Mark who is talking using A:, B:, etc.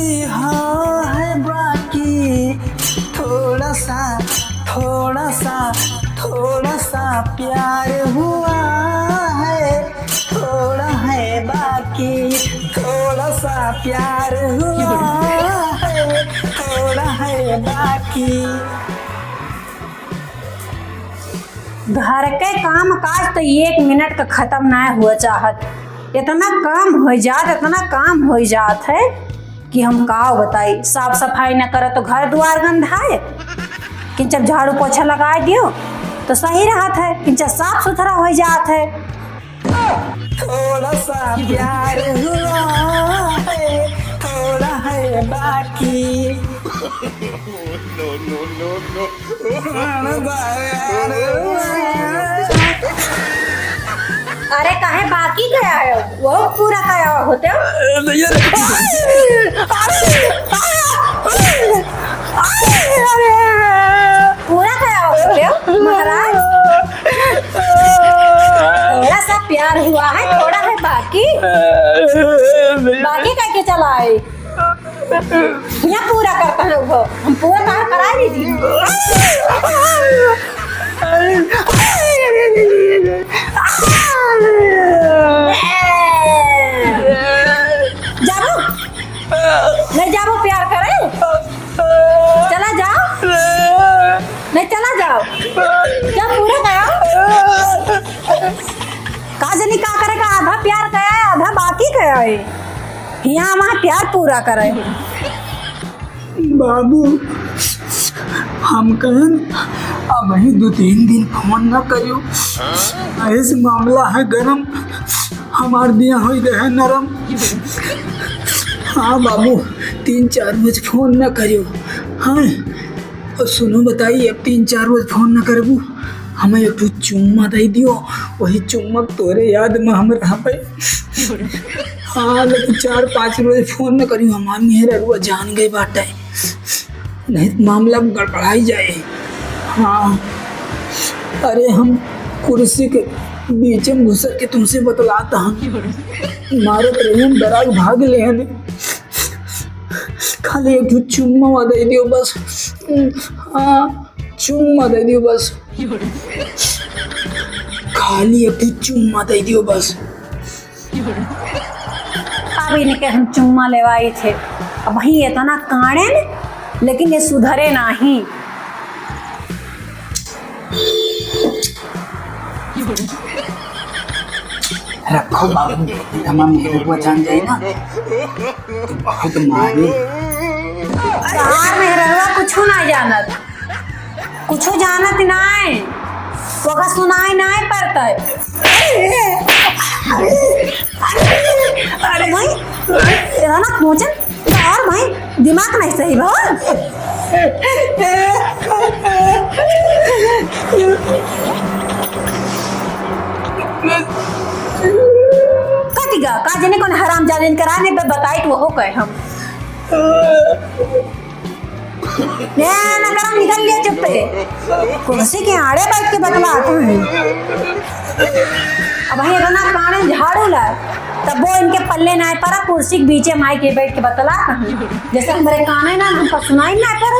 A: अभी हाँ है बाकी, थोड़ा सा प्यार हुआ है, थोड़ा है बाकी, थोड़ा सा प्यार हुआ है, थोड़ा है बाकी।
B: घर के काम काज तो 1 मिनट का खत्म ना हुआ चाहत। इतना काम हो जात है कि हम का बताई। साफ सफाई न करे तो घर द्वार गंधाए, कि जब झाड़ू पोछा लगा दियो तो सही रहत है, कि जब साफ सुथरा हो जात है।
A: थोड़ा सा प्यार हुआ है, थोड़ा है बाकी।
B: अरे काहे बाकी गया है, वो पूरा गया होते हो। पूरा गया होते हो महाराज। थोड़ा सा प्यार हुआ है, थोड़ा है बाकी। बाकी कह के चला है, यहाँ पूरा करता है वो। हम पूरा कहाँ करा दी थी। जाओ नहीं, जाओ प्यार करे, चला जाओ नहीं, चला जाओ। क्या पूरा गया काजनी का करेगा, आधा प्यार गया है आधा बाकी गया है। यहाँ वहाँ प्यार पूरा करे।
A: बाबू हम कहन अब ही 2-3 दिन फोन न करियो, ऐसे मामला है गरम, हमार दिया हो रहे नरम। हाँ बाबू 3-4 रोज फोन न करियो। हाँ और सुनो बताइए, अब 3-4 रोज फोन न करबू, हमें एक चुम्मा दे दियो, वही चुम्मा तोरे याद में हम रह पे। हाँ लेकिन 4-5 रोज फोन न करियो, हमार मेहर रुआ जान गई बाटे, नहीं मामला गड़बड़ाई जाए। हाँ अरे हम कुर्सी के बीच में घुस के तुमसे बतलाता हूँ, मारे प्रेम डराग भाग ले हने, खाली एक चुम्मा दे दियो बस। हाँ चुम्मा दे दियो बस, खाली एक चुम्मा दे दियो बस।
B: अब इनके हम चुम्मा लेवाए थे, अब वही इतना काणे लेकिन ये सुधरे नहीं।
A: रखो बाबू, तमाम मेहरुआ जान जाए ना तो बहुत मारे।
B: यार मेहरुआ कुछ ना जानत, कुछ जानत नहीं, वो सुनाई नहीं पड़ता। अरे भाई ना पहुंचन और भाई दिमाग नहीं सही भाई। कतिगा काजने कौन हराम जाने कराने पे बताई तो वो कहे हम ना करा, निकल लिया चुप पे, कुर्सी के आड़े बैठ के बतलाते हैं। अब भाई इतना काने झाड़ू ला तब वो इनके पल्ले ना पड़ा, कुर्सी के बीचे माई के बैठ के बतलाते हैं, जैसे हमारे काने ना हमको सुनाई ना पड़ा।